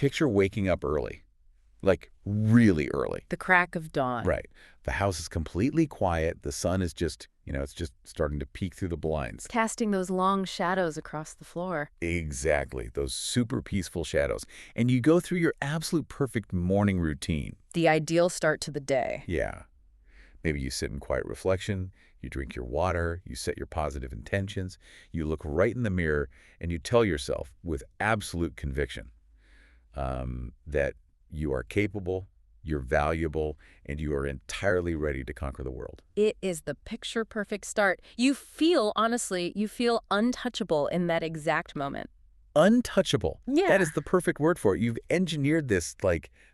Picture waking up early, like really early. The crack of dawn. Right. The house is completely quiet. The sun is just, it's just starting to peek through the blinds. Casting those long shadows across the floor. Exactly. Those super peaceful shadows. And you go through your absolute perfect morning routine. The ideal start to the day. Yeah. Maybe you sit in quiet reflection, you drink your water, you set your positive intentions, you look right in the mirror, and you tell yourself with absolute conviction that you are capable, you're valuable, and you are entirely ready to conquer the world. It is the picture-perfect start. Honestly, you feel untouchable in that exact moment. Untouchable. Yeah. That is the perfect word for it. You've engineered this,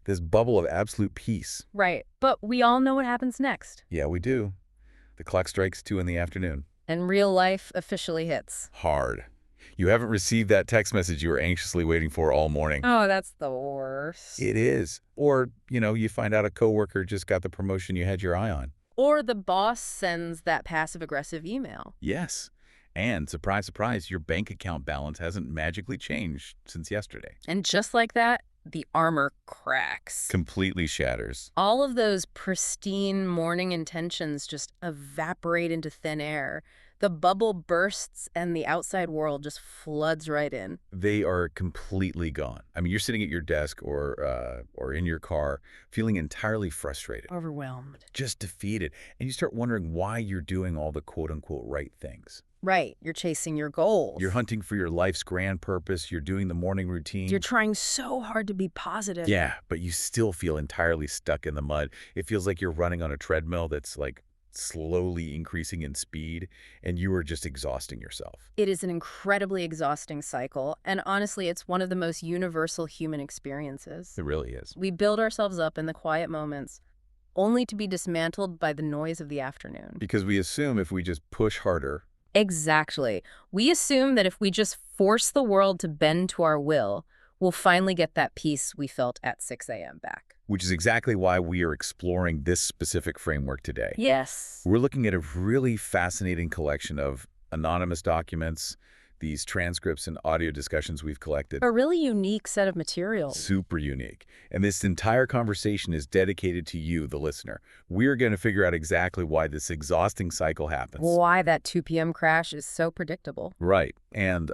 this bubble of absolute peace. Right. But we all know what happens next. Yeah, we do. The clock strikes 2 in the afternoon. And real life officially hits. Hard. You haven't received that text message you were anxiously waiting for all morning. Oh, that's the worst. It is. Or, you find out a coworker just got the promotion you had your eye on. Or the boss sends that passive-aggressive email. Yes. And, surprise, surprise, your bank account balance hasn't magically changed since yesterday. And just like that, the armor cracks. Completely shatters. All of those pristine morning intentions just evaporate into thin air. The bubble bursts and the outside world just floods right in. They are completely gone. I mean, you're sitting at your desk or in your car feeling entirely frustrated. Overwhelmed. Just defeated. And you start wondering why you're doing all the quote-unquote right things. Right. You're chasing your goals. You're hunting for your life's grand purpose. You're doing the morning routine. You're trying so hard to be positive. Yeah, but you still feel entirely stuck in the mud. It feels like you're running on a treadmill that's slowly increasing in speed, and you are just exhausting yourself. It is an incredibly exhausting cycle, and honestly, it's one of the most universal human experiences. It really is. We build ourselves up in the quiet moments, only to be dismantled by the noise of the afternoon. Because we assume if we just push harder. Exactly. We assume that if we just force the world to bend to our will, we'll finally get that peace we felt at 6 a.m. back. Which is exactly why we are exploring this specific framework today. Yes. We're looking at a really fascinating collection of anonymous documents, these transcripts and audio discussions we've collected. A really unique set of materials. Super unique. And this entire conversation is dedicated to you, the listener. We're going to figure out exactly why this exhausting cycle happens. Why that 2 p.m. crash is so predictable. Right. And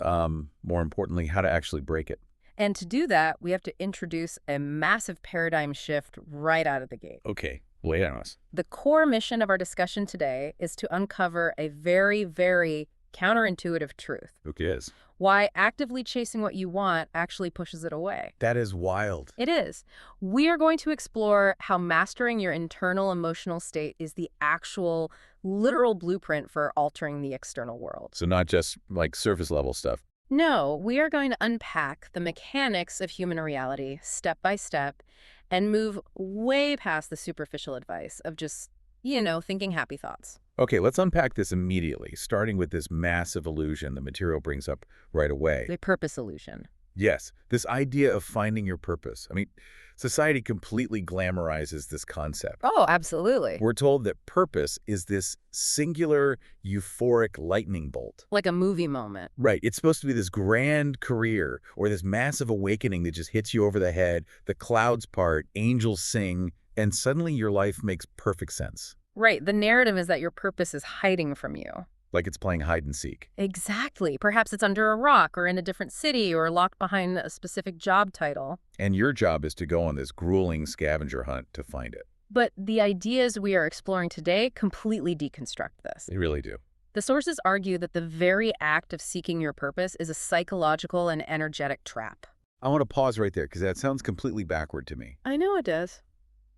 more importantly, how to actually break it. And to do that, we have to introduce a massive paradigm shift right out of the gate. Okay, lay it on us. The core mission of our discussion today is to uncover a very, very counterintuitive truth. Okay, is. Why actively chasing what you want actually pushes it away. That is wild. It is. We are going to explore how mastering your internal emotional state is the actual, literal blueprint for altering the external world. So not just surface level stuff. No, we are going to unpack the mechanics of human reality step by step and move way past the superficial advice of just, thinking happy thoughts. Okay, let's unpack this immediately, starting with this massive illusion the material brings up right away. The purpose illusion. Yes, this idea of finding your purpose. I mean, society completely glamorizes this concept. Oh, absolutely. We're told that purpose is this singular, euphoric lightning bolt. Like a movie moment. Right. It's supposed to be this grand career or this massive awakening that just hits you over the head, the clouds part, angels sing, and suddenly your life makes perfect sense. Right. The narrative is that your purpose is hiding from you. Like it's playing hide and seek. Exactly. Perhaps it's under a rock or in a different city or locked behind a specific job title. And your job is to go on this grueling scavenger hunt to find it. But the ideas we are exploring today completely deconstruct this. They really do. The sources argue that the very act of seeking your purpose is a psychological and energetic trap. I want to pause right there because that sounds completely backward to me. I know it does.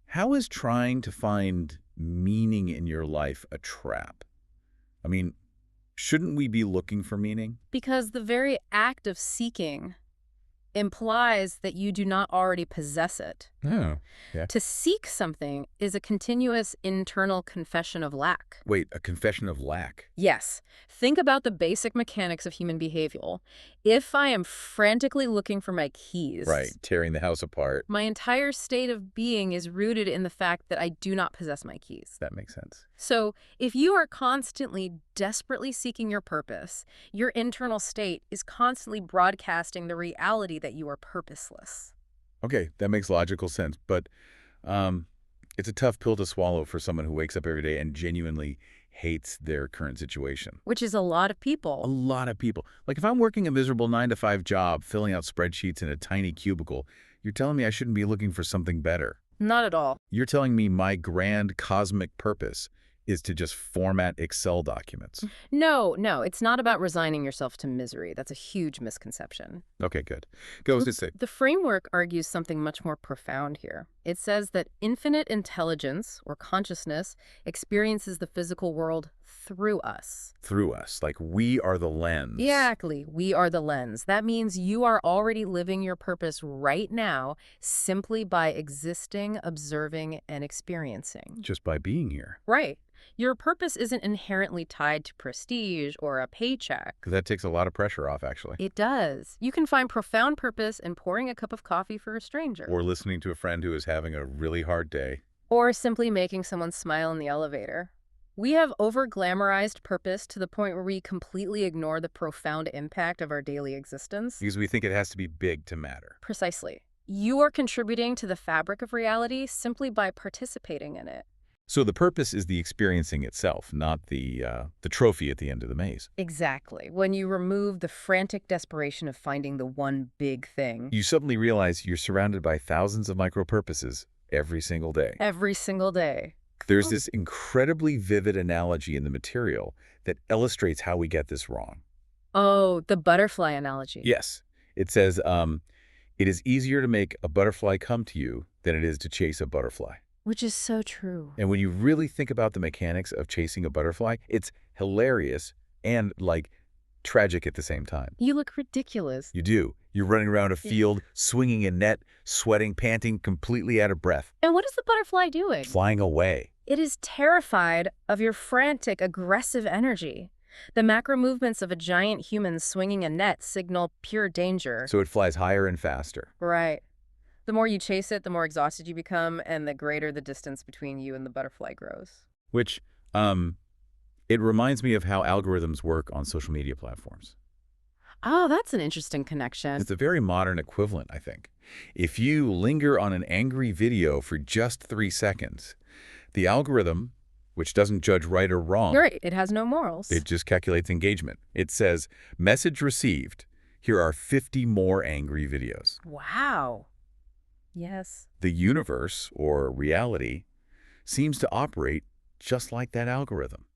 How is trying to find meaning in your life a trap? I mean, shouldn't we be looking for meaning? Because the very act of seeking implies that you do not already possess it. Oh, yeah. To seek something is a continuous internal confession of lack. Wait, a confession of lack? Yes. Think about the basic mechanics of human behavior. If I am frantically looking for my keys, Right, tearing the house apart. my entire state of being is rooted in the fact that I do not possess my keys. That makes sense. So if you are constantly, desperately seeking your purpose, your internal state is constantly broadcasting the reality that you are purposeless. Okay, that makes logical sense. But um, it's a tough pill to swallow for someone who wakes up every day and genuinely hates their current situation. Which is a lot of A people. lot of people. Like if I'm working a miserable 9 to 5 job, filling out spreadsheets in a tiny cubicle, you're telling me I shouldn't be looking for something better. Not at all. You're telling me my grand cosmic purpose is to just format Excel documents. No, no, it's not about resigning yourself to misery. That's a huge misconception. Okay, good. Goes to say, The framework argues something much more profound here. It says that infinite intelligence, or consciousness, experiences the physical world through us. through us, like we are the lens. Exactly. We are the lens. That means you are already living your purpose right now simply by existing, observing, and experiencing. Just by being here. Right. Your purpose isn't inherently tied to prestige or a paycheck. Because that takes a lot of pressure off, actually. It does. You can find profound purpose in pouring a cup of coffee for a stranger. Or listening to a friend who is having a really hard day. Or simply making someone smile in the elevator. We have over-glamorized purpose to the point where we completely ignore the profound impact of our daily existence. Because we think it has to be big to matter. Precisely. You are contributing to the fabric of reality simply by participating in it. So the purpose is the experiencing itself, not the trophy at the end of the maze. Exactly. When you remove the frantic desperation of finding the one big thing. You suddenly realize you're surrounded by thousands of micro-purposes every single day. Every single day. There's this incredibly vivid analogy in the material that illustrates how we get this wrong. Oh, the butterfly analogy. Yes. It says, it is easier to make a butterfly come to you than it is to chase a butterfly. Which is so true. And when you really think about the mechanics of chasing a butterfly, it's hilarious and, like, tragic at the same time. You look ridiculous. You do. You're running around a field, swinging a net, sweating, panting, completely out of breath, And what is the butterfly doing? flying away. It is terrified of your frantic, aggressive energy. The macro movements of a giant human swinging a net signal pure danger. So it flies higher and faster. Right. The more you chase it, the more exhausted you become, and the greater the distance between you and the butterfly grows. Which, it reminds me of how algorithms work on social media platforms. Oh, that's an interesting connection. It's a very modern equivalent, I think. If you linger on an angry video for just 3 seconds, the algorithm, which doesn't judge right or wrong, Right. It has no morals. it just calculates engagement. It says, message received, here are 50 more angry videos. Wow. Yes. The universe, or reality, seems to operate just like that algorithm.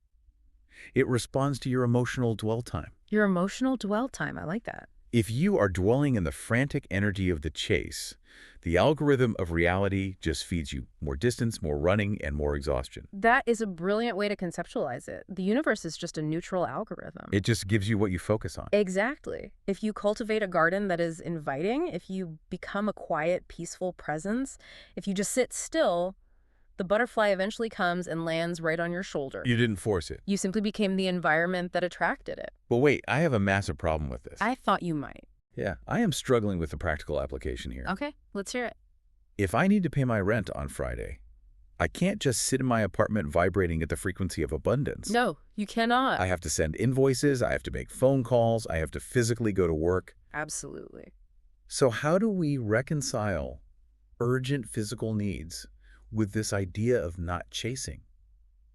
It responds to your emotional dwell time. Your emotional dwell time. I like that. If you are dwelling in the frantic energy of the chase, the algorithm of reality just feeds you more distance, more running, and more exhaustion. That is a brilliant way to conceptualize it. The universe is just a neutral algorithm. It just gives you what you focus on. Exactly. If you cultivate a garden that is inviting, if you become a quiet, peaceful presence, if you just sit still, the butterfly eventually comes and lands right on your shoulder. You didn't force it. You simply became the environment that attracted it. But wait, I have a massive problem with this. I thought you might. Yeah, I am struggling with the practical application here. Okay, let's hear it. If I need to pay my rent on Friday, I can't just sit in my apartment vibrating at the frequency of abundance. No, you cannot. I have to send invoices, I have to make phone calls, I have to physically go to work. Absolutely. So how do we reconcile urgent physical needs with this idea of not chasing?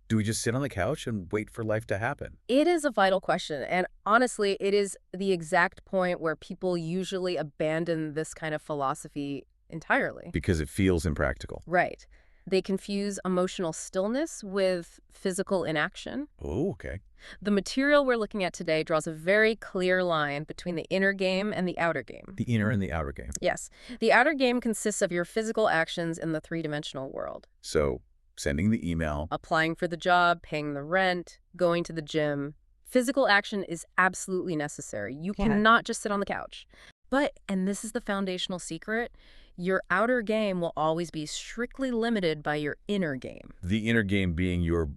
Do we just sit on the couch and wait for life to happen? It is a vital question, and honestly, it is the exact point where people usually abandon this kind of philosophy entirely. Because it feels impractical. Right. They confuse emotional stillness with physical inaction. Oh, okay. The material we're looking at today draws a very clear line between the inner game and the outer game. The inner and the outer game. Yes. The outer game consists of your physical actions in the three-dimensional world. So, sending the email. Applying for the job, paying the rent, going to the gym. Physical action is absolutely necessary. You cannot just sit on the couch. But, and this is the foundational secret, your outer game will always be strictly limited by your inner game. The inner game being your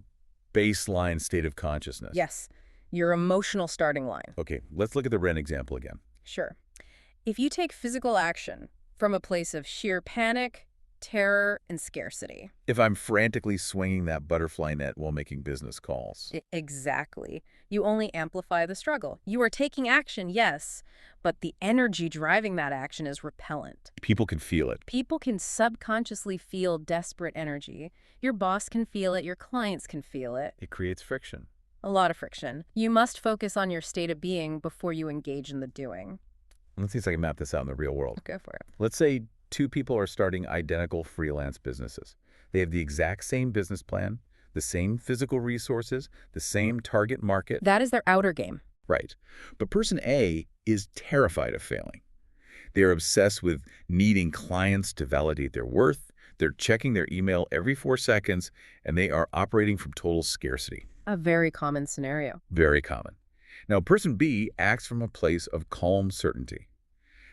baseline state of consciousness. Yes, your emotional starting line. Okay, let's look at the rent example again. Sure. If you take physical action from a place of sheer panic, terror, and scarcity. If I'm frantically swinging that butterfly net while making business calls. Exactly. You only amplify the struggle. You are taking action, yes, but the energy driving that action is repellent. People can feel it. People can subconsciously feel desperate energy. Your boss can feel it. Your clients can feel it. It creates friction. A lot of friction. You must focus on your state of being before you engage in the doing. Let's see if I can map this out in the real world. Go for it. Let's say two people are starting identical freelance businesses. They have the exact same business plan, the same physical resources, the same target market. That is their outer game. Right. But person A is terrified of failing. They are obsessed with needing clients to validate their worth. They're checking their email every 4 seconds, and they are operating from total scarcity. A very common scenario. Very common. Now, person B acts from a place of calm certainty.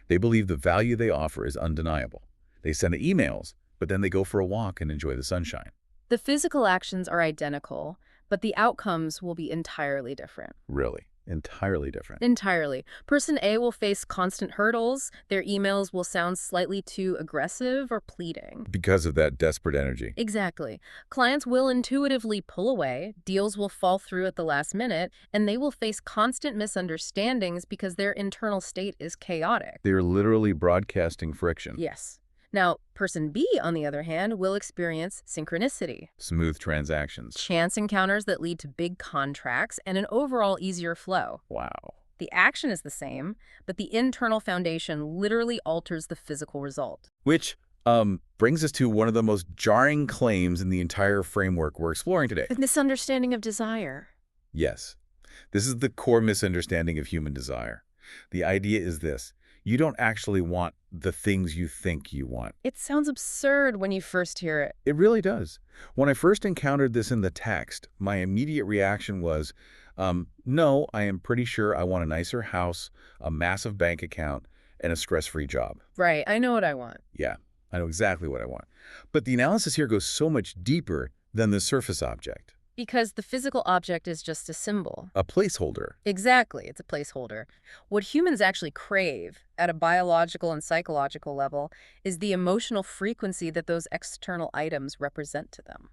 They believe the value they offer is undeniable. They send emails, but then they go for a walk and enjoy the sunshine. The physical actions are identical, but the outcomes will be entirely different. Really, entirely different. Entirely. Person A will face constant hurdles. Their emails will sound slightly too aggressive or pleading. Because of that desperate energy. Exactly. Clients will intuitively pull away, deals will fall through at the last minute, and they will face constant misunderstandings because their internal state is chaotic. They're literally broadcasting friction. Yes. Now, person B, on the other hand, will experience synchronicity. Smooth transactions. Chance encounters that lead to big contracts and an overall easier flow. Wow. The action is the same, but the internal foundation literally alters the physical result. Which brings us to one of the most jarring claims in the entire framework we're exploring today. The misunderstanding of desire. Yes. This is the core misunderstanding of human desire. The idea is this. You don't actually want the things you think you want. It sounds absurd when you first hear it. It really does. When I first encountered this in the text, my immediate reaction was, no, I am pretty sure I want a nicer house, a massive bank account, and a stress-free job. Right, I know what I want. Yeah, I know exactly what I want. But the analysis here goes so much deeper than the surface object. Because the physical object is just a symbol. A placeholder. Exactly, it's a placeholder. What humans actually crave at a biological and psychological level is the emotional frequency that those external items represent to them.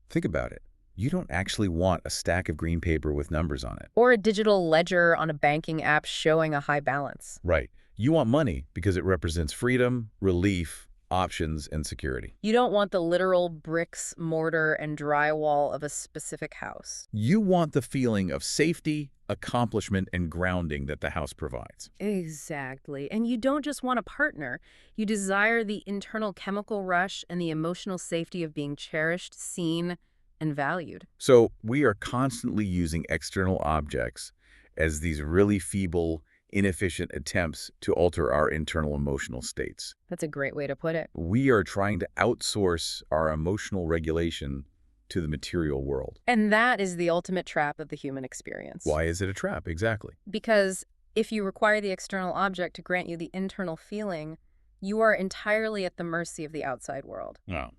Think about it. You don't actually want a stack of green paper with numbers on it. Or a digital ledger on a banking app showing a high balance. Right. You want money because it represents freedom, relief, options, and security. You don't want the literal bricks, mortar, and drywall of a specific house. You want the feeling of safety, accomplishment, and grounding that the house provides. Exactly. And you don't just want a partner. You desire the internal chemical rush and the emotional safety of being cherished, seen, and valued. So we are constantly using external objects as these really feeble, inefficient attempts to alter our internal emotional states. That's a great way to put it. We are trying to outsource our emotional regulation to the material world. And that is the ultimate trap of the human experience. Why is it a trap? Exactly. Because if you require the external object to grant you the internal feeling, you are entirely at the mercy of the outside world. No.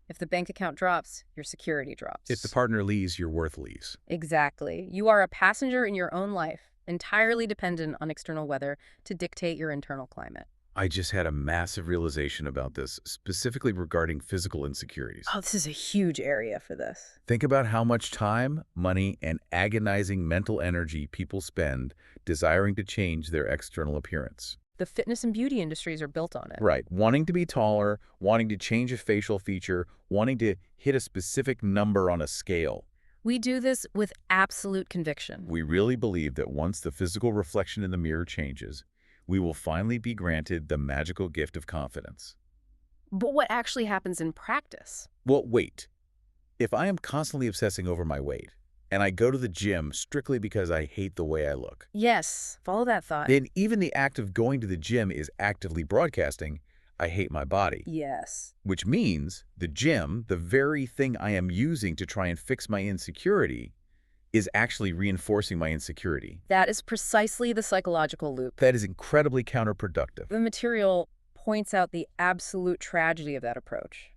If the bank account drops, your security drops. If the partner leaves, your worth leaves. Exactly. You are a passenger in your own life, entirely dependent on external weather to dictate your internal climate. I just had a massive realization about this, specifically regarding physical insecurities. Oh, this is a huge area for this. Think about how much time, money, and agonizing mental energy people spend desiring to change their external appearance. The fitness and beauty industries are built on it. Right. Wanting to be taller, wanting to change a facial feature, wanting to hit a specific number on a scale. We do this with absolute conviction. We really believe that once the physical reflection in the mirror changes, we will finally be granted the magical gift of confidence. But what actually happens in practice? Well, wait. If I am constantly obsessing over my weight, and I go to the gym strictly because I hate the way I look, Yes, follow that thought. then even the act of going to the gym is actively broadcasting, I hate my body. Yes. Which means the gym, the very thing I am using to try and fix my insecurity, is actually reinforcing my insecurity. That is precisely the psychological loop. That is incredibly counterproductive. The material points out the absolute tragedy of that approach.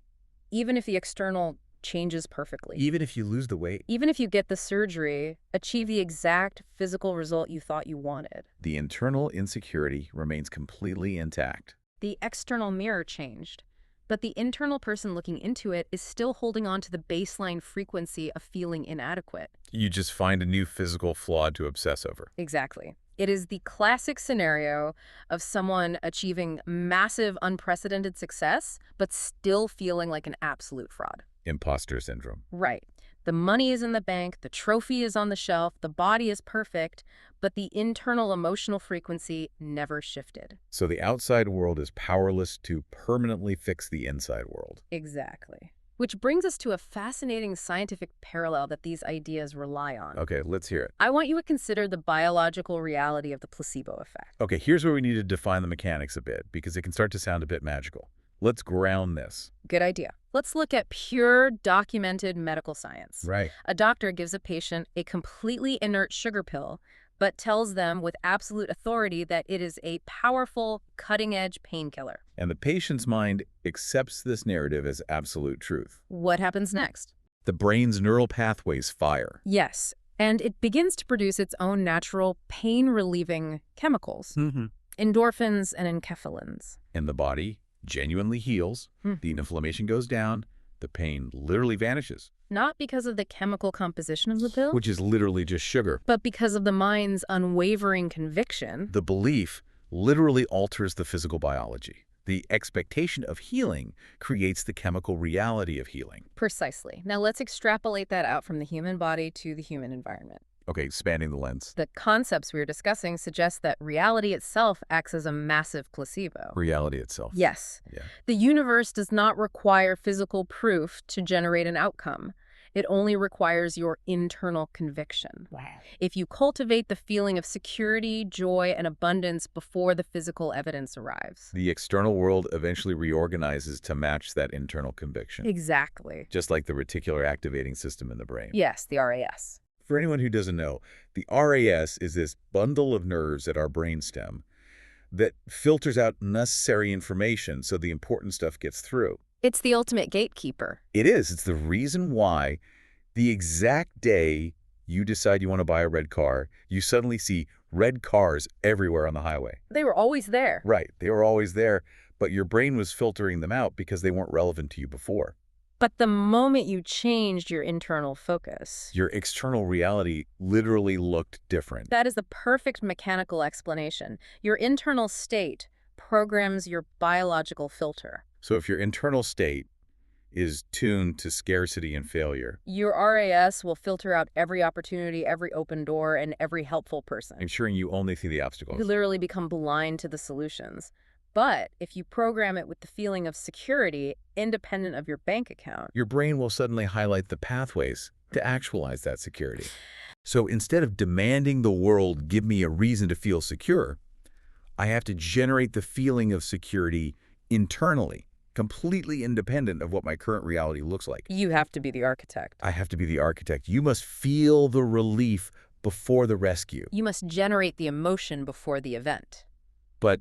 Even if the external changes perfectly. Even if you lose the weight, Even if you get the surgery, achieve the exact physical result you thought you wanted. the internal insecurity remains completely intact. The external mirror changed, But the internal person looking into it is still holding on to the baseline frequency of feeling inadequate. You just find a new physical flaw to obsess over. Exactly. It is the classic scenario of someone achieving massive, unprecedented success, but still feeling like an absolute fraud. Imposter syndrome. Right. The money is in the bank, the trophy is on the shelf, the body is perfect, but the internal emotional frequency never shifted. So the outside world is powerless to permanently fix the inside world. Exactly. Which brings us to a fascinating scientific parallel that these ideas rely on. Okay, let's hear it. I want you to consider the biological reality of the placebo effect. Okay, here's where we need to define the mechanics a bit, because it can start to sound a bit magical. Let's ground this. Good idea. Let's look at pure, documented medical science. Right. A doctor gives a patient a completely inert sugar pill, but tells them with absolute authority that it is a powerful, cutting-edge painkiller. And the patient's mind accepts this narrative as absolute truth. What happens next? The brain's neural pathways fire. Yes, and it begins to produce its own natural pain-relieving chemicals, endorphins and enkephalins. And the body genuinely heals, the inflammation goes down, the pain literally vanishes. Not because of the chemical composition of the pill, Which is literally just sugar. but because of the mind's unwavering conviction. The belief literally alters the physical biology. The expectation of healing creates the chemical reality of healing. Precisely. Now let's extrapolate that out from the human body to the human environment. Okay, expanding the lens. The concepts we were discussing suggest that reality itself acts as a massive placebo. Reality itself. Yes. Yeah. The universe does not require physical proof to generate an outcome. It only requires your internal conviction. Wow. If you cultivate the feeling of security, joy, and abundance before the physical evidence arrives. The external world eventually reorganizes to match that internal conviction. Exactly. Just like the reticular activating system in the brain. Yes, the RAS. For anyone who doesn't know, the RAS is this bundle of nerves at our brainstem that filters out necessary information so the important stuff gets through. It's the ultimate gatekeeper. It is. It's the reason why the exact day you decide you want to buy a red car, you suddenly see red cars everywhere on the highway. They were always there. Right. They were always there, but your brain was filtering them out because they weren't relevant to you before. But the moment you changed your internal focus, Your external reality literally looked different. that is the perfect mechanical explanation. Your internal state programs your biological filter. So if your internal state is tuned to scarcity and failure, Your RAS will filter out every opportunity, every open door, and every helpful person. ensuring you only see the obstacles. You literally become blind to the solutions. But if you program it with the feeling of security, independent of your bank account, Your brain will suddenly highlight the pathways to actualize that security. So instead of demanding the world give me a reason to feel secure, I have to generate the feeling of security internally, completely independent of what my current reality looks like. you have to be the architect. I have to be the architect. You must feel the relief before the rescue. You must generate the emotion before the event. But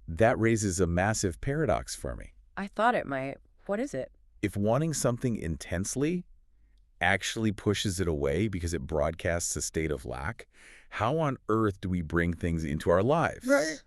that raises a massive paradox for me. I thought it might. What is it? If wanting something intensely actually pushes it away because it broadcasts a state of lack, how on earth do we bring things into our lives? Right.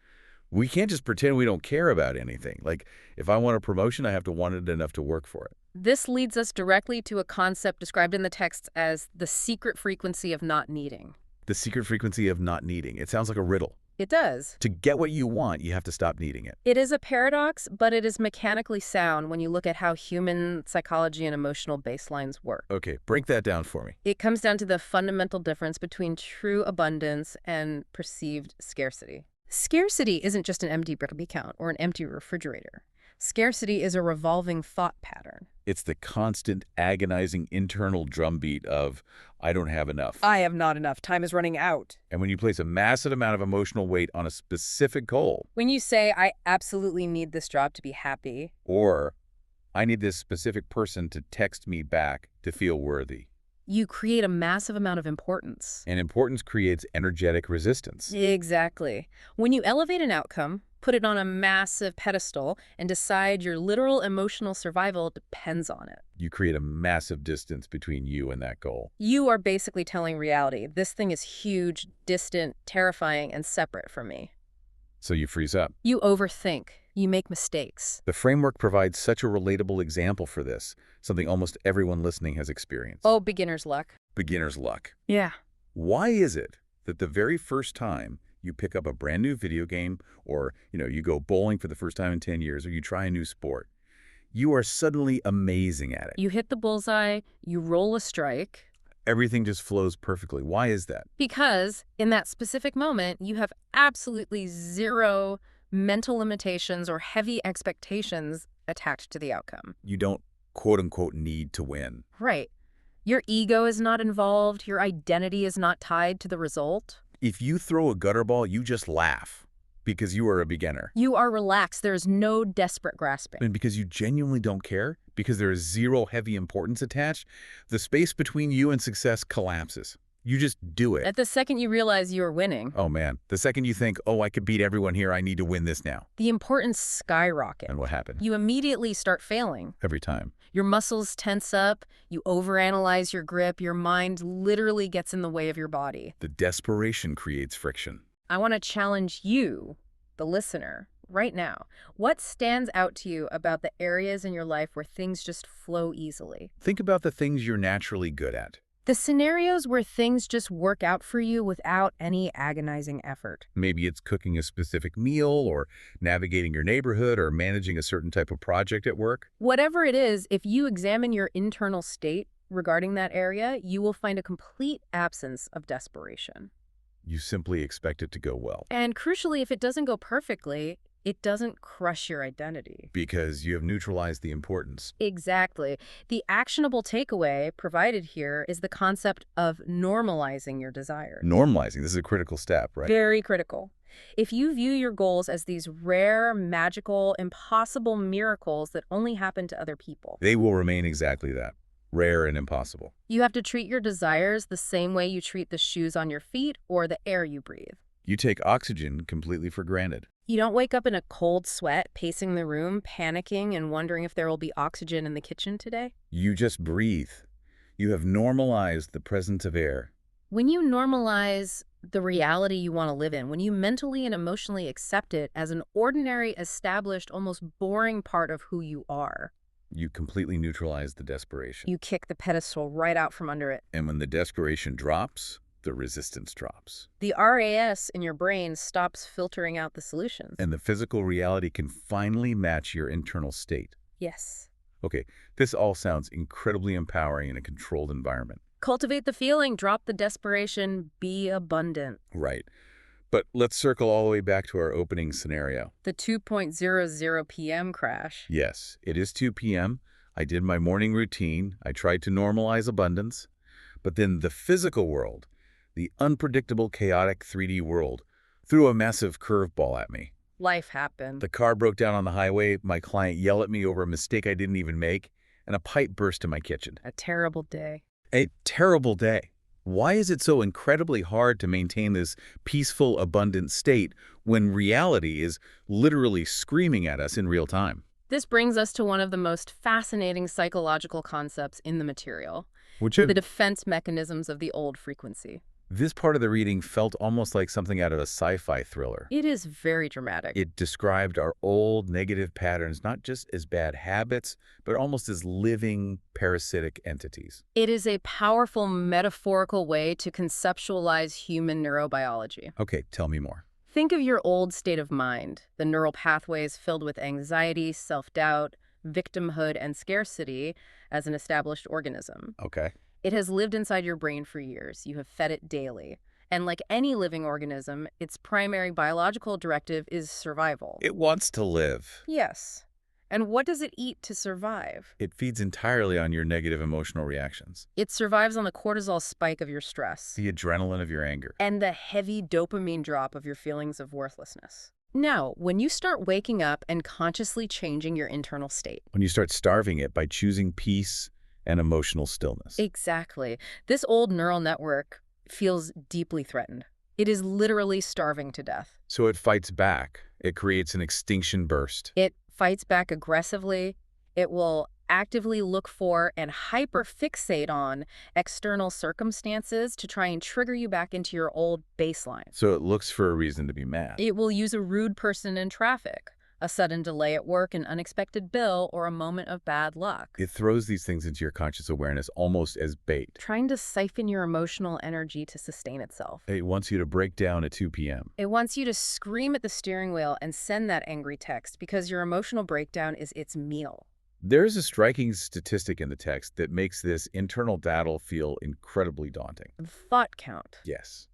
We can't just pretend we don't care about anything. Like, if I want a promotion, I have to want it enough to work for it. This leads us directly to a concept described in the text as the secret frequency of not needing. The secret frequency of not needing. It sounds like a riddle. It does. To get what you want, you have to stop needing it. It is a paradox, but it is mechanically sound when you look at how human psychology and emotional baselines work. Okay, break that down for me. It comes down to the fundamental difference between true abundance and perceived scarcity. Scarcity isn't just an empty bank account or an empty refrigerator. Scarcity is a revolving thought pattern. It's the constant, agonizing internal drumbeat of, I don't have enough. I have not enough. Time is running out. And when you place a massive amount of emotional weight on a specific goal, When you say, I absolutely need this job to be happy, or I need this specific person to text me back to feel worthy, you create a massive amount of importance. and importance creates energetic resistance. Exactly. When you elevate an outcome, put it on a massive pedestal, and decide your literal emotional survival depends on it, You create a massive distance between you and that goal. you are basically telling reality, this thing is huge, distant, terrifying, and separate from me. So you freeze up. You overthink. You make mistakes. The framework provides such a relatable example for this, something almost everyone listening has experienced. Oh, beginner's luck. Beginner's luck. Yeah. Why is it that the very first time you pick up a brand new video game, or you go bowling for the first time in 10 years, or you try a new sport, you are suddenly amazing at it? You hit the bullseye, you roll a strike. Everything just flows perfectly. Why is that? Because in that specific moment, you have absolutely zero mental limitations or heavy expectations attached to the outcome. You don't, quote-unquote, need to win. Right. Your ego is not involved. Your identity is not tied to the result. If you throw a gutter ball, you just laugh because you are a beginner. You are relaxed. There is no desperate grasping. And because you genuinely don't care, because there is zero heavy importance attached, the space between you and success collapses. You just do it. At the second you realize you are winning, Oh man, the second you think, oh, I could beat everyone here, I need to win this now. the importance skyrockets. And what happened? You immediately start failing. Every time. Your muscles tense up, you overanalyze your grip, your mind literally gets in the way of your body. The desperation creates friction. I want to challenge you, the listener, right now. What stands out to you about the areas in your life where things just flow easily? Think about the things you're naturally good at. The scenarios where things just work out for you without any agonizing effort. Maybe it's cooking a specific meal, or navigating your neighborhood, or managing a certain type of project at work. Whatever it is, if you examine your internal state regarding that area, you will find a complete absence of desperation. You simply expect it to go well. And crucially, if it doesn't go perfectly, it doesn't crush your identity. Because you have neutralized the importance. Exactly. The actionable takeaway provided here is the concept of normalizing your desire. Normalizing, this is a critical step, right? Very critical. If you view your goals as these rare, magical, impossible miracles that only happen to other people, They will remain exactly that. Rare and impossible. you have to treat your desires the same way you treat the shoes on your feet or the air you breathe. You take oxygen completely for granted. You don't wake up in a cold sweat, pacing the room, panicking and wondering if there will be oxygen in the kitchen today. You just breathe. You have normalized the presence of air. When you normalize the reality you want to live in, when you mentally and emotionally accept it as an ordinary, established, almost boring part of who you are, You completely neutralize the desperation. you kick the pedestal right out from under it. And when the desperation drops, the resistance drops. The RAS in your brain stops filtering out the solutions. And the physical reality can finally match your internal state. Yes. Okay, this all sounds incredibly empowering in a controlled environment. Cultivate the feeling, drop the desperation, be abundant. Right. But let's circle all the way back to our opening scenario. The 2:00 p.m. crash. Yes, it is 2 p.m. I did my morning routine. I tried to normalize abundance. But then the physical world, the unpredictable, chaotic 3D world, threw a massive curveball at me. Life happened. The car broke down on the highway, my client yelled at me over a mistake I didn't even make, and a pipe burst in my kitchen. A terrible day. A terrible day. Why is it so incredibly hard to maintain this peaceful, abundant state when reality is literally screaming at us in real time? This brings us to one of the most fascinating psychological concepts in the material, Which the defense mechanisms of the old frequency. This part of the reading felt almost like something out of a sci-fi thriller. It is very dramatic. It described our old negative patterns not just as bad habits, but almost as living parasitic entities. It is a powerful metaphorical way to conceptualize human neurobiology. Okay, tell me more. Think of your old state of mind, the neural pathways filled with anxiety, self-doubt, victimhood, and scarcity as an established organism. Okay. It has lived inside your brain for years. You have fed it daily. And like any living organism, its primary biological directive is survival. It wants to live. Yes. And what does it eat to survive? It feeds entirely on your negative emotional reactions, It survives on the cortisol spike of your stress the adrenaline of your anger. and the heavy dopamine drop of your feelings of worthlessness. Now, when you start waking up and consciously changing your internal state. When you start starving it by choosing peace and emotional stillness. Exactly. This old neural network feels deeply threatened. It is literally starving to death. So it fights back. It creates an extinction burst. It fights back aggressively. It will actively look for and hyperfixate on external circumstances to try and trigger you back into your old baseline. So it looks for a reason to be mad. It will use a rude person in traffic, A sudden delay at work, an unexpected bill, or a moment of bad luck. It throws these things into your conscious awareness almost as bait. Trying to siphon your emotional energy to sustain itself. It wants you to break down at 2 p.m. It wants you to scream at the steering wheel and send that angry text because your emotional breakdown is its meal. There's a striking statistic in the text that makes this internal battle feel incredibly daunting. The thought count. Yes.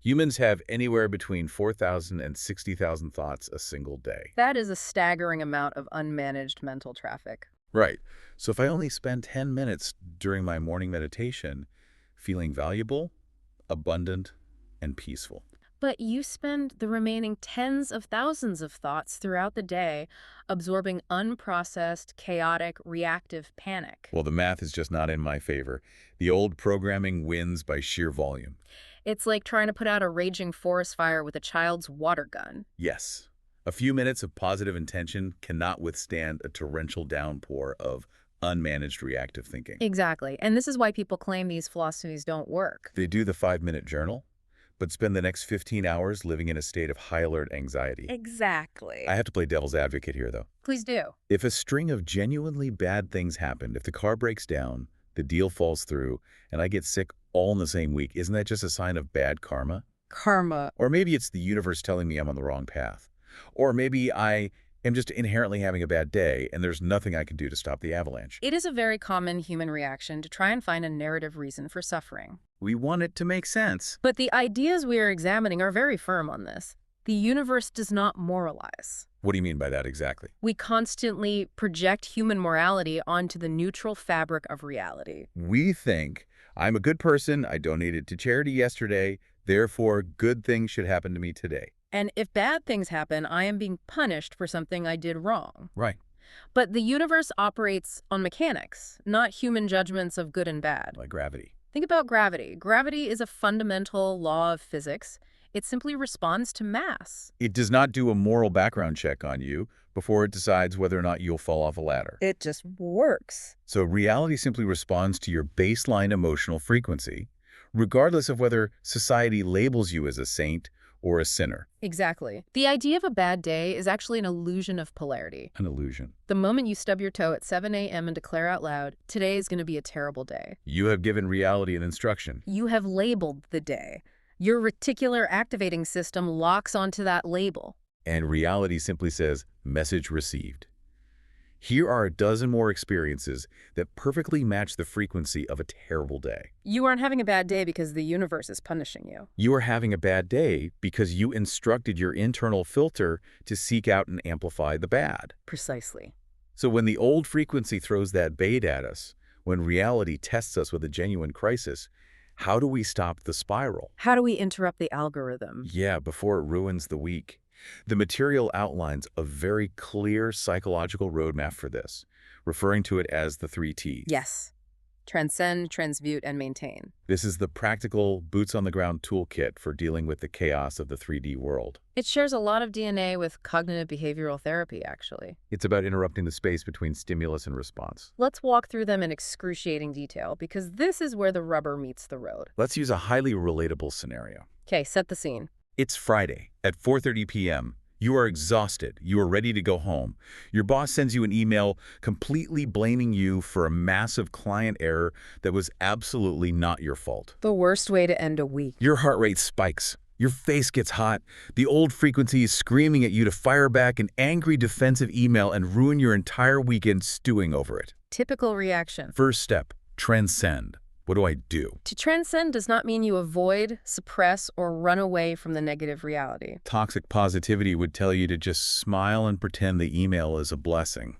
Humans have anywhere between 4,000 and 60,000 thoughts a single day. That is a staggering amount of unmanaged mental traffic. Right. So if I only spend 10 minutes during my morning meditation feeling valuable, abundant, and peaceful. But you spend the remaining tens of thousands of thoughts throughout the day absorbing unprocessed, chaotic, reactive panic. Well, the math is just not in my favor. The old programming wins by sheer volume. It's like trying to put out a raging forest fire with a child's water gun. Yes. A few minutes of positive intention cannot withstand a torrential downpour of unmanaged reactive thinking. Exactly. And this is why people claim these philosophies don't work. They do the 5-minute journal, but spend the next 15 hours living in a state of high alert anxiety. Exactly. I have to play devil's advocate here, though. Please do. If a string of genuinely bad things happened, if the car breaks down, the deal falls through, and I get sick all in the same week, isn't that just a sign of bad karma? Karma. Or maybe it's the universe telling me I'm on the wrong path. Or maybe I am just inherently having a bad day, and there's nothing I can do to stop the avalanche. It is a very common human reaction to try and find a narrative reason for suffering. We want it to make sense. But the ideas we are examining are very firm on this. The universe does not moralize. What do you mean by that exactly? We constantly project human morality onto the neutral fabric of reality. We think, I'm a good person, I donated to charity yesterday, therefore good things should happen to me today. And if bad things happen, I am being punished for something I did wrong. Right. But the universe operates on mechanics, not human judgments of good and bad. Like gravity. Think about gravity. Gravity is a fundamental law of physics. It simply responds to mass. It does not do a moral background check on you before it decides whether or not you'll fall off a ladder. It just works. So reality simply responds to your baseline emotional frequency, regardless of whether society labels you as a saint or a sinner. Exactly. The idea of a bad day is actually an illusion of polarity. An illusion. The moment you stub your toe at 7 a.m. and declare out loud, today is going to be a terrible day, You have given reality an instruction. you have labeled the day. Your reticular activating system locks onto that label. And reality simply says, message received. Here are a dozen more experiences that perfectly match the frequency of a terrible day. You aren't having a bad day because the universe is punishing you. You are having a bad day because you instructed your internal filter to seek out and amplify the bad. Precisely. So when the old frequency throws that bait at us, when reality tests us with a genuine crisis, how do we stop the spiral? How do we interrupt the algorithm? Yeah, before it ruins the week. The material outlines a very clear psychological roadmap for this, referring to it as the 3 T's. Yes. Transcend, transmute, and maintain. This is the practical, boots-on-the-ground toolkit for dealing with the chaos of the 3D world. It shares a lot of DNA with cognitive behavioral therapy, actually. It's about interrupting the space between stimulus and response. Let's walk through them in excruciating detail, because this is where the rubber meets the road. Let's use a highly relatable scenario. Okay, set the scene. It's Friday at 4:30 p.m. You are exhausted. You are ready to go home. Your boss sends you an email completely blaming you for a massive client error that was absolutely not your fault. The worst way to end a week. Your heart rate spikes. Your face gets hot. The old frequency is screaming at you to fire back an angry defensive email and ruin your entire weekend stewing over it. Typical reaction. First step, transcend. What do I do? To transcend does not mean you avoid, suppress, or run away from the negative reality. Toxic positivity would tell you to just smile and pretend the email is a blessing.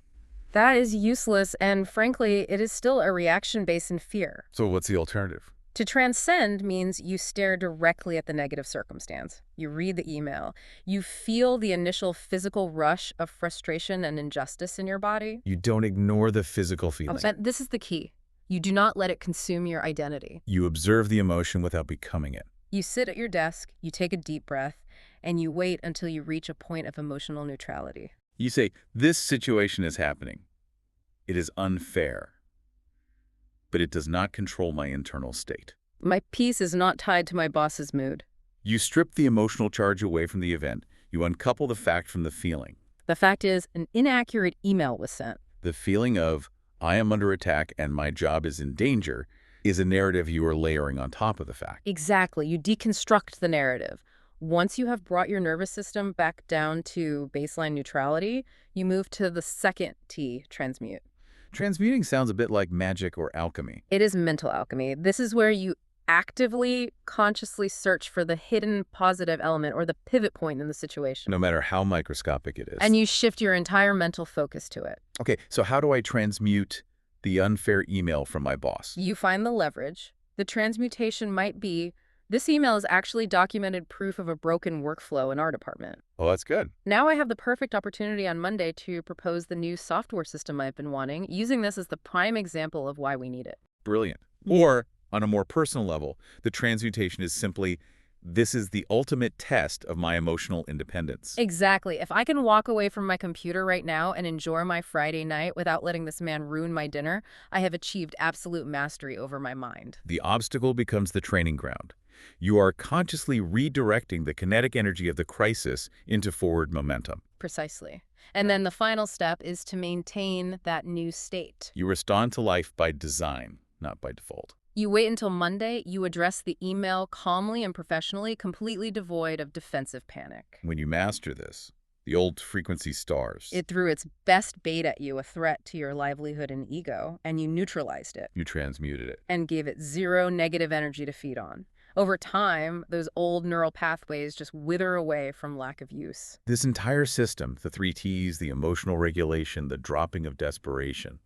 That is useless, and frankly, it is still a reaction based in fear. So what's the alternative? To transcend means you stare directly at the negative circumstance. You read the email. You feel the initial physical rush of frustration and injustice in your body. You don't ignore the physical feeling. And this is the key. You do not let it consume your identity. You observe the emotion without becoming it. You sit at your desk, you take a deep breath, and you wait until you reach a point of emotional neutrality. You say, this situation is happening. It is unfair, but it does not control my internal state. My peace is not tied to my boss's mood. You strip the emotional charge away from the event. You uncouple the fact from the feeling. The fact is, an inaccurate email was sent. The feeling of, I am under attack and my job is in danger, is a narrative you are layering on top of the fact. Exactly. You deconstruct the narrative. Once you have brought your nervous system back down to baseline neutrality, you move to the second T, transmute. Transmuting sounds a bit like magic or alchemy. It is mental alchemy. This is where you actively, consciously search for the hidden positive element or the pivot point in the situation. No matter how microscopic it is. And you shift your entire mental focus to it. Okay, so how do I transmute the unfair email from my boss? You find the leverage. The transmutation might be, this email is actually documented proof of a broken workflow in our department. Oh, that's good. Now I have the perfect opportunity on Monday to propose the new software system I've been wanting, using this as the prime example of why we need it. Brilliant. Or, on a more personal level, the transmutation is simply, this is the ultimate test of my emotional independence. Exactly. If I can walk away from my computer right now and enjoy my Friday night without letting this man ruin my dinner, I have achieved absolute mastery over my mind. The obstacle becomes the training ground. You are consciously redirecting the kinetic energy of the crisis into forward momentum. Precisely. And then the final step is to maintain that new state. You respond to life by design, not by default. You wait until Monday, you address the email calmly and professionally, completely devoid of defensive panic. When you master this, the old frequency stars. It threw its best bait at you, a threat to your livelihood and ego, and you neutralized it. You transmuted it. And gave it zero negative energy to feed on. Over time, those old neural pathways just wither away from lack of use. This entire system, the 3 Ts, the emotional regulation, the dropping of desperation,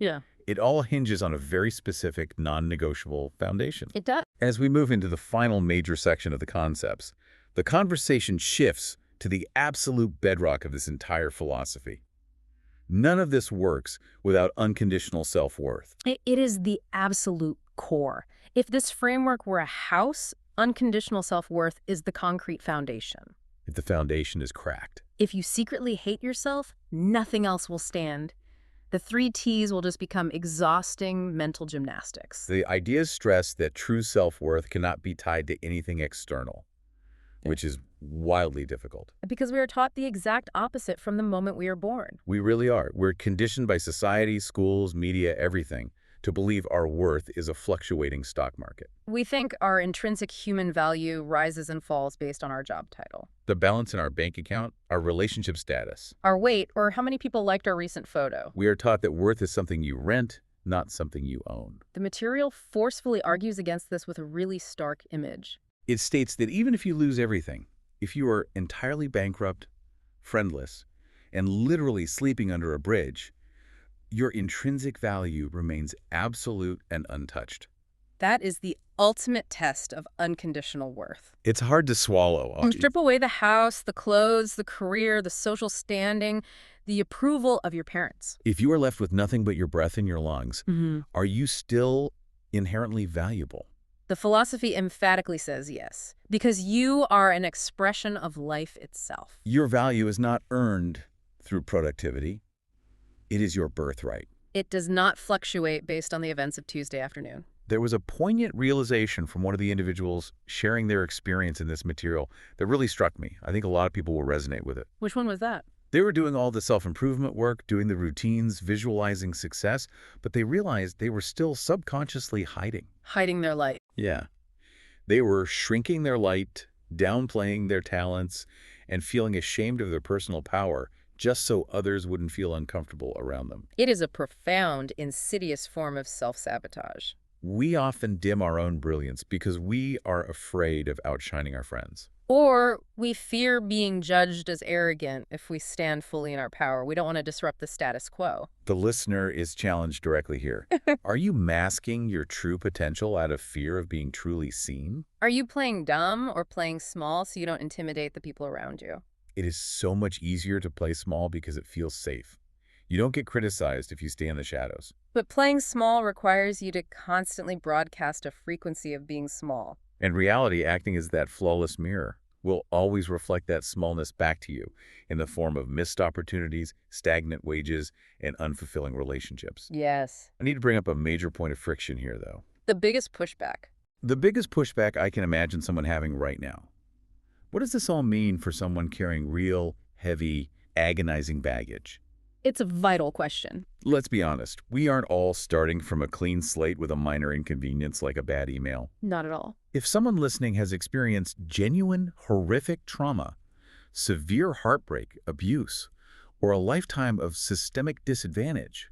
it all hinges on a very specific, non-negotiable foundation. It does. As we move into the final major section of the concepts, the conversation shifts to the absolute bedrock of this entire philosophy. None of this works without unconditional self-worth. It is the absolute core. If this framework were a house, unconditional self-worth is the concrete foundation. If the foundation is cracked. If you secretly hate yourself, nothing else will stand. The 3 Ts will just become exhausting mental gymnastics. The ideas stress that true self-worth cannot be tied to anything external, which is wildly difficult. Because we are taught the exact opposite from the moment we are born. We really are. We're conditioned by society, schools, media, everything, to believe our worth is a fluctuating stock market. We think our intrinsic human value rises and falls based on our job title, The balance in our bank account, our relationship status. our weight, or how many people liked our recent photo. We are taught that worth is something you rent, not something you own. The material forcefully argues against this with a really stark image. It states that even if you lose everything, if you are entirely bankrupt, friendless, and literally sleeping under a bridge, your intrinsic value remains absolute and untouched. That is the ultimate test of unconditional worth. It's hard to swallow. Strip away the house, the clothes, the career, the social standing, the approval of your parents. If you are left with nothing but your breath in your lungs, are you still inherently valuable? The philosophy emphatically says yes, because you are an expression of life itself. Your value is not earned through productivity. It is your birthright. It does not fluctuate based on the events of Tuesday afternoon. There was a poignant realization from one of the individuals sharing their experience in this material that really struck me. I think a lot of people will resonate with it. Which one was that? They were doing all the self-improvement work, doing the routines, visualizing success, but they realized they were still subconsciously hiding. Hiding their light. Yeah. They were shrinking their light, downplaying their talents, and feeling ashamed of their personal power, just so others wouldn't feel uncomfortable around them. It is a profound, insidious form of self-sabotage. We often dim our own brilliance because we are afraid of outshining our friends. Or we fear being judged as arrogant if we stand fully in our power. We don't want to disrupt the status quo. The listener is challenged directly here. Are you masking your true potential out of fear of being truly seen? Are you playing dumb or playing small so you don't intimidate the people around you? It is so much easier to play small because it feels safe. You don't get criticized if you stay in the shadows. But playing small requires you to constantly broadcast a frequency of being small. And reality, acting as that flawless mirror, will always reflect that smallness back to you in the form of missed opportunities, stagnant wages, and unfulfilling relationships. Yes. I need to bring up a major point of friction here, though. The biggest pushback. The biggest pushback I can imagine someone having right now. What does this all mean for someone carrying real, heavy, agonizing baggage? It's a vital question. Let's be honest, we aren't all starting from a clean slate with a minor inconvenience like a bad email. Not at all. If someone listening has experienced genuine, horrific trauma, severe heartbreak, abuse, or a lifetime of systemic disadvantage,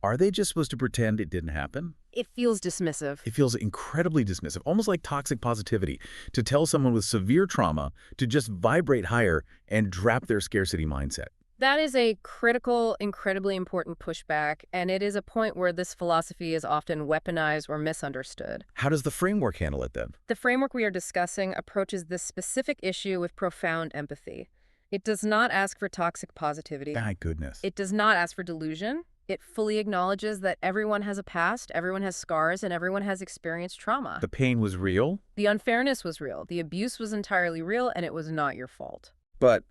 are they just supposed to pretend it didn't happen? It feels dismissive. It feels incredibly dismissive, almost like toxic positivity, to tell someone with severe trauma to just vibrate higher and drop their scarcity mindset. That is a critical, incredibly important pushback, and it is a point where this philosophy is often weaponized or misunderstood. How does the framework handle it then? The framework we are discussing approaches this specific issue with profound empathy. It does not ask for toxic positivity. My goodness. It does not ask for delusion. It fully acknowledges that everyone has a past, everyone has scars, and everyone has experienced trauma. The pain was real? The unfairness was real. The abuse was entirely real, and it was not your fault. But,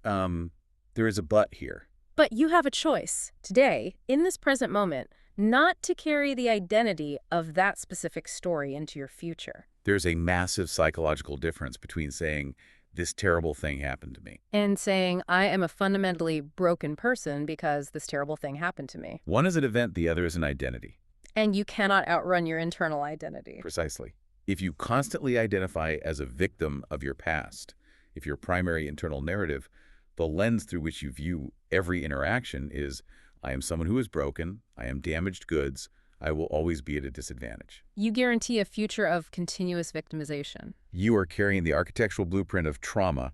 there is a but here. But you have a choice today, in this present moment, not to carry the identity of that specific story into your future. There's a massive psychological difference between saying, this terrible thing happened to me. And saying, I am a fundamentally broken person because this terrible thing happened to me. One is an event, the other is an identity. And you cannot outrun your internal identity. Precisely. If you constantly identify as a victim of your past, if your primary internal narrative, the lens through which you view every interaction is, I am someone who is broken, I am damaged goods, I will always be at a disadvantage. You guarantee a future of continuous victimization. You are carrying the architectural blueprint of trauma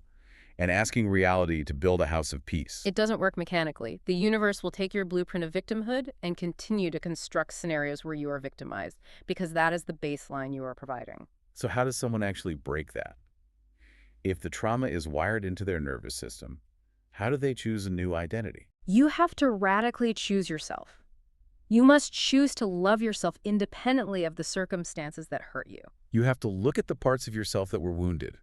and asking reality to build a house of peace. It doesn't work mechanically. The universe will take your blueprint of victimhood and continue to construct scenarios where you are victimized, because that is the baseline you are providing. So how does someone actually break that? If the trauma is wired into their nervous system, how do they choose a new identity? You have to radically choose yourself. You must choose to love yourself independently of the circumstances that hurt you. You have to look at the parts of yourself that were wounded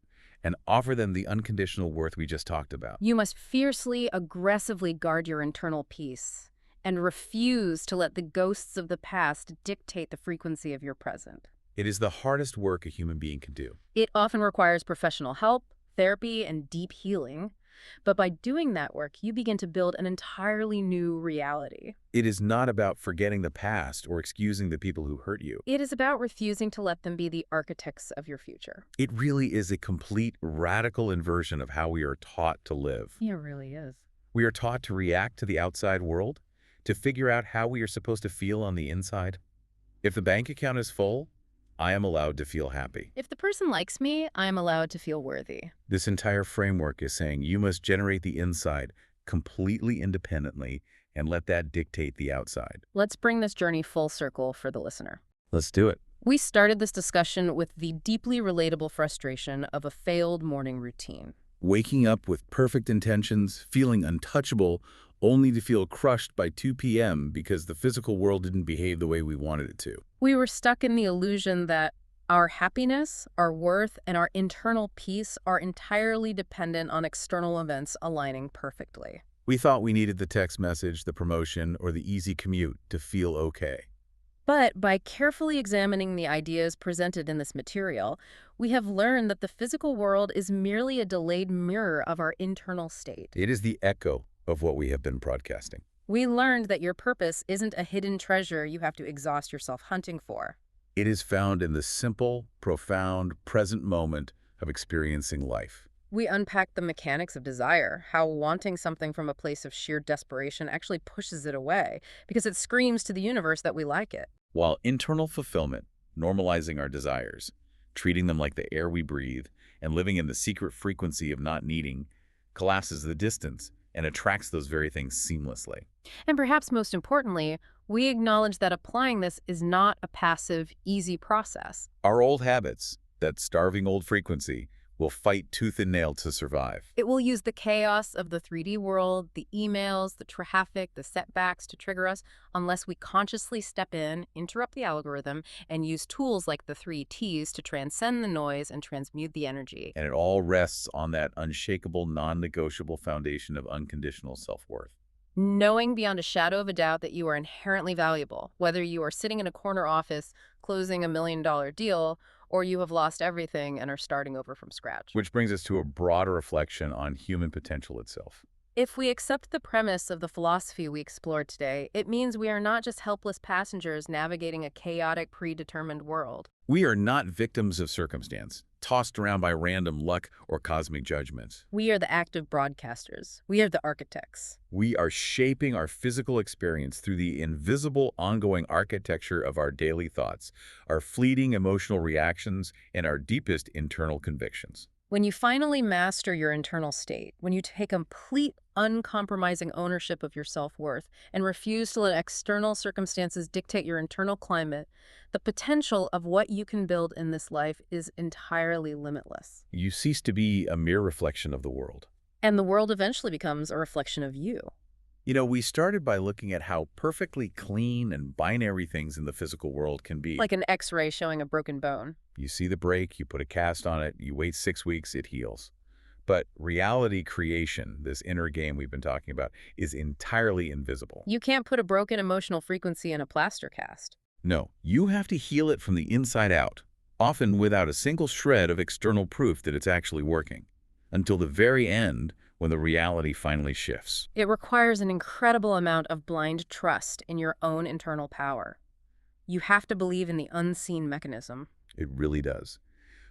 and offer them the unconditional worth we just talked about. You must fiercely, aggressively guard your internal peace and refuse to let the ghosts of the past dictate the frequency of your present. It is the hardest work a human being can do. It often requires professional help, therapy, and deep healing. But by doing that work, you begin to build an entirely new reality. It is not about forgetting the past or excusing the people who hurt you. It is about refusing to let them be the architects of your future. It really is a complete, radical inversion of how we are taught to live. It really is. We are taught to react to the outside world, to figure out how we are supposed to feel on the inside. If the bank account is full, I am allowed to feel happy. If the person likes me, I am allowed to feel worthy. This entire framework is saying you must generate the inside completely independently and let that dictate the outside. Let's bring this journey full circle for the listener. Let's do it. We started this discussion with the deeply relatable frustration of a failed morning routine. Waking up with perfect intentions, feeling untouchable, only to feel crushed by 2 p.m. because the physical world didn't behave the way we wanted it to. We were stuck in the illusion that our happiness, our worth, and our internal peace are entirely dependent on external events aligning perfectly. We thought we needed the text message, the promotion, or the easy commute to feel okay. But by carefully examining the ideas presented in this material, we have learned that the physical world is merely a delayed mirror of our internal state. It is the echo of what we have been broadcasting. We learned that your purpose isn't a hidden treasure you have to exhaust yourself hunting for. It is found in the simple, profound, present moment of experiencing life. We unpacked the mechanics of desire, how wanting something from a place of sheer desperation actually pushes it away, because it screams to the universe that we like it. While internal fulfillment, normalizing our desires, treating them like the air we breathe, and living in the secret frequency of not needing, collapses the distance and attracts those very things seamlessly. And perhaps most importantly, we acknowledge that applying this is not a passive, easy process. Our old habits, that starving old frequency, will fight tooth and nail to survive. It will use the chaos of the 3D world, the emails, the traffic, the setbacks to trigger us unless we consciously step in, interrupt the algorithm, and use tools like the 3 Ts to transcend the noise and transmute the energy. And it all rests on that unshakable, non-negotiable foundation of unconditional self-worth. Knowing beyond a shadow of a doubt that you are inherently valuable, whether you are sitting in a corner office closing $1 million deal, or you have lost everything and are starting over from scratch. Which brings us to a broader reflection on human potential itself. If we accept the premise of the philosophy we explored today, it means we are not just helpless passengers navigating a chaotic, predetermined world. We are not victims of circumstance, tossed around by random luck or cosmic judgments. We are the active broadcasters. We are the architects. We are shaping our physical experience through the invisible, ongoing architecture of our daily thoughts, our fleeting emotional reactions, and our deepest internal convictions. When you finally master your internal state, when you take complete, uncompromising ownership of your self-worth and refuse to let external circumstances dictate your internal climate, the potential of what you can build in this life is entirely limitless. You cease to be a mere reflection of the world. And the world eventually becomes a reflection of you. You know, we started by looking at how perfectly clean and binary things in the physical world can be. Like an X-ray showing a broken bone. You see the break, you put a cast on it, you wait 6 weeks, it heals. But reality creation, this inner game we've been talking about, is entirely invisible. You can't put a broken emotional frequency in a plaster cast. No, you have to heal it from the inside out, often without a single shred of external proof that it's actually working, until the very end when the reality finally shifts. It requires an incredible amount of blind trust in your own internal power. You have to believe in the unseen mechanism. It really does.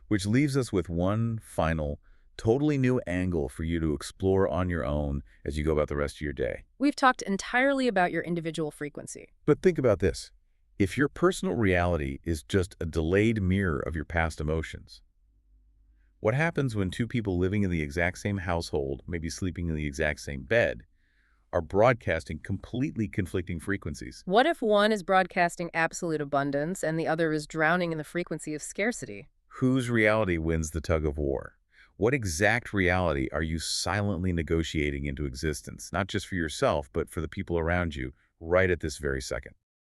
Which leaves us with one final, totally new angle for you to explore on your own as you go about the rest of your day. We've talked entirely about your individual frequency. But think about this. If your personal reality is just a delayed mirror of your past emotions, what happens when two people living in the exact same household, maybe sleeping in the exact same bed, are broadcasting completely conflicting frequencies? What if one is broadcasting absolute abundance and the other is drowning in the frequency of scarcity? Whose reality wins the tug of war? What exact reality are you silently negotiating into existence, not just for yourself, but for the people around you right at this very second?